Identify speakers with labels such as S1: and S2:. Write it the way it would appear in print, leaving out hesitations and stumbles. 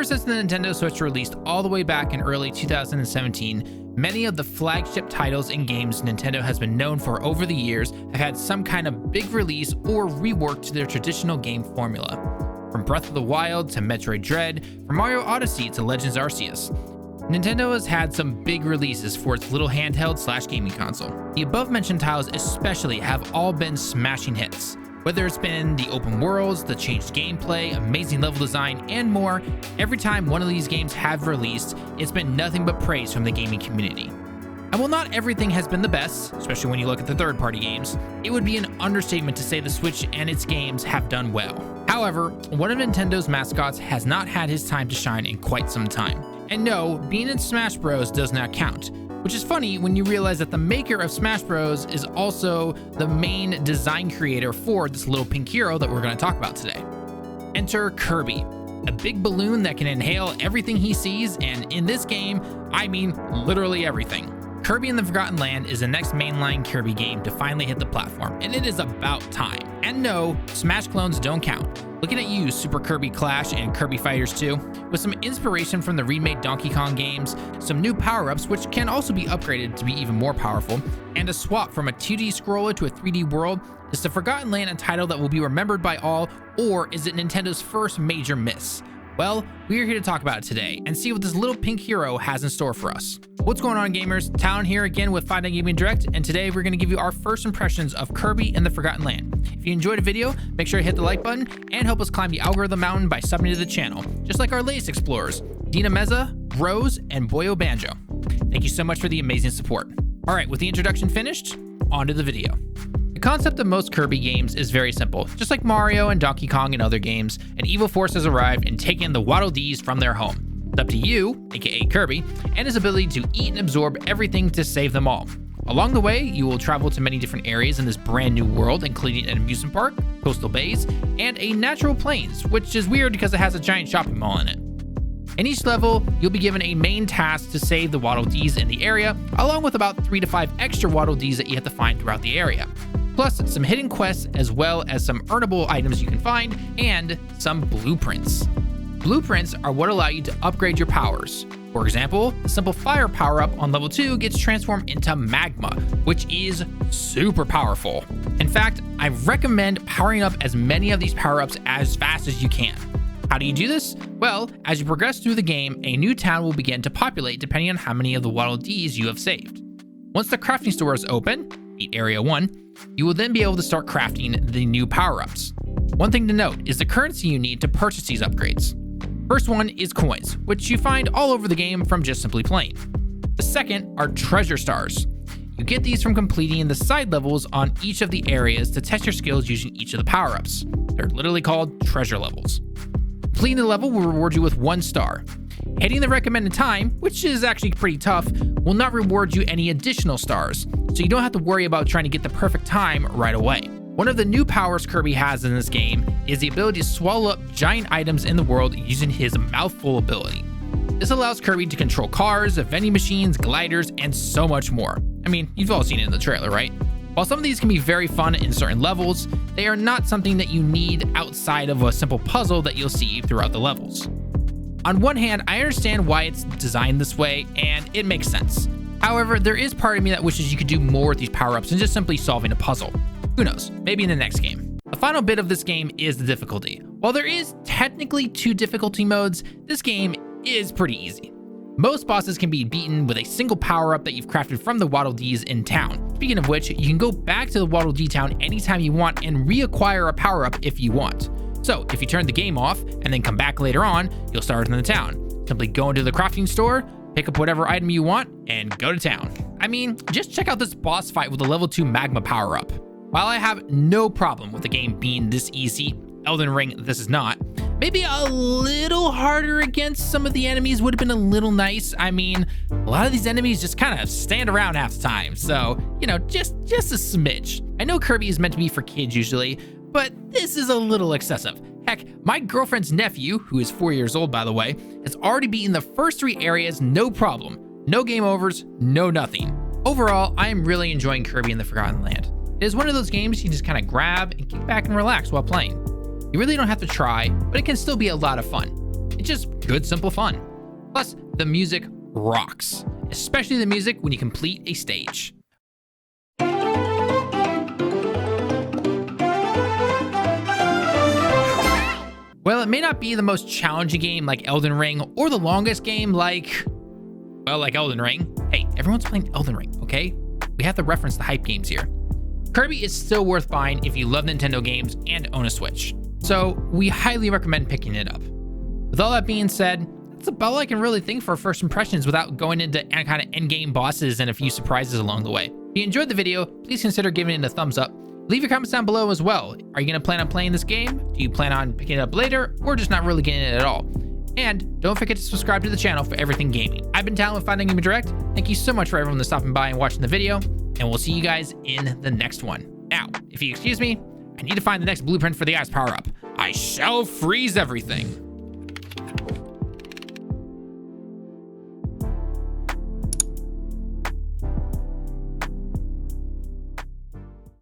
S1: Ever since the Nintendo Switch released all the way back in early 2017, many of the flagship titles and games Nintendo has been known for over the years have had some kind of big release or rework to their traditional game formula. From Breath of the Wild to Metroid Dread, from Mario Odyssey to Legends Arceus, Nintendo has had some big releases for its little handheld / gaming console. The above mentioned titles especially have all been smashing hits. Whether it's been the open worlds, the changed gameplay, amazing level design, and more, every time one of these games have released, it's been nothing but praise from the gaming community. And while not everything has been the best, especially when you look at the third-party games, it would be an understatement to say the Switch and its games have done well. However, one of Nintendo's mascots has not had his time to shine in quite some time. And no, being in Smash Bros does not count, which is funny when you realize that the maker of Smash Bros is also the main design creator for this little pink hero that we're going to talk about today. Enter Kirby, a big balloon that can inhale everything he sees, and in this game, I mean literally everything. Kirby and the Forgotten Land is the next mainline Kirby game to finally hit the platform, and it is about time. And no, Smash clones don't count. Looking at you, Super Kirby Clash and Kirby Fighters 2, with some inspiration from the remade Donkey Kong games, some new power-ups which can also be upgraded to be even more powerful, and a swap from a 2D scroller to a 3D world, is the Forgotten Land a title that will be remembered by all, or is it Nintendo's first major miss? Well, we're here to talk about it today and see what this little pink hero has in store for us. What's going on, gamers? Tallen here again with 5 Night Gaming Direct, and today we're going to give you our first impressions of Kirby and the Forgotten Land. If you enjoyed the video, make sure to hit the like button and help us climb the algorithm mountain by subbing to the channel, just like our latest explorers, Dina Meza, Rose, and Boyo Banjo. Thank you so much for the amazing support. All right, with the introduction finished, on to the video. The concept of most Kirby games is very simple. Just like Mario and Donkey Kong and other games, an evil force has arrived and taken the Waddle Dees from their home. It's up to you, aka Kirby, and his ability to eat and absorb everything to save them all. Along the way, you will travel to many different areas in this brand new world, including an amusement park, coastal bays, and a natural plains, which is weird because it has a giant shopping mall in it. In each level, you'll be given a main task to save the Waddle Dees in the area, along with about 3 to 5 extra Waddle Dees that you have to find throughout the area. Plus some hidden quests as well as some earnable items you can find, and some blueprints. Blueprints are what allow you to upgrade your powers. For example, the simple fire power-up on level 2 gets transformed into magma, which is super powerful. In fact, I recommend powering up as many of these power-ups as fast as you can. How do you do this? Well, as you progress through the game, a new town will begin to populate depending on how many of the Waddle Dees you have saved. Once the crafting store is open, beat Area 1, you will then be able to start crafting the new power-ups. One thing to note is the currency you need to purchase these upgrades. First one is coins, which you find all over the game from just simply playing. The second are treasure stars. You get these from completing the side levels on each of the areas to test your skills using each of the power-ups. They're literally called treasure levels. Completing the level will reward you with 1 star. Hitting the recommended time, which is actually pretty tough, will not reward you any additional stars, so you don't have to worry about trying to get the perfect time right away. One of the new powers Kirby has in this game is the ability to swallow up giant items in the world using his mouthful ability. This allows Kirby to control cars, vending machines, gliders, and so much more. I mean, you've all seen it in the trailer, right? While some of these can be very fun in certain levels, they are not something that you need outside of a simple puzzle that you'll see throughout the levels. On one hand, I understand why it's designed this way, and it makes sense. However, there is part of me that wishes you could do more with these power-ups than just simply solving a puzzle. Who knows, maybe in the next game. The final bit of this game is the difficulty. While there is technically 2 difficulty modes, this game is pretty easy. Most bosses can be beaten with a single power-up that you've crafted from the Waddle Dees in town. Speaking of which, you can go back to the Waddle Dee town anytime you want and reacquire a power-up if you want. So if you turn the game off and then come back later on, you'll start in the town. Simply go into the crafting store, pick up whatever item you want, and go to town. I mean, just check out this boss fight with the level 2 magma power-up. While I have no problem with the game being this easy, Elden Ring this is not, maybe a little harder against some of the enemies would have been a little nice. I mean, a lot of these enemies just kind of stand around half the time, so, you know, just a smidge. I know Kirby is meant to be for kids usually, but this is a little excessive. Heck, my girlfriend's nephew, who is 4 years old by the way, has already beaten the first 3 areas no problem. No game overs, no nothing. Overall, I am really enjoying Kirby and the Forgotten Land. It is one of those games you just kind of grab and kick back and relax while playing. You really don't have to try, but it can still be a lot of fun. It just good, simple fun. Plus, the music rocks, especially the music when you complete a stage. Well, it may not be the most challenging game like Elden Ring, or the longest game like Elden Ring. Hey, everyone's playing Elden Ring, okay? We have to reference the hype games here. Kirby is still worth buying if you love Nintendo games and own a Switch, so we highly recommend picking it up. With all that being said, that's about all I can really think for first impressions without going into kind of endgame bosses and a few surprises along the way. If you enjoyed the video, please consider giving it a thumbs up. Leave your comments down below as well. Are you going to plan on playing this game? Do you plan on picking it up later, or just not really getting it at all? And don't forget to subscribe to the channel for everything gaming. I've been Tallen with Finding Game Direct. Thank you so much for everyone that's stopping by and watching the video, and we'll see you guys in the next one. Now, if you excuse me, I need to find the next blueprint for the ice power-up. I shall freeze everything.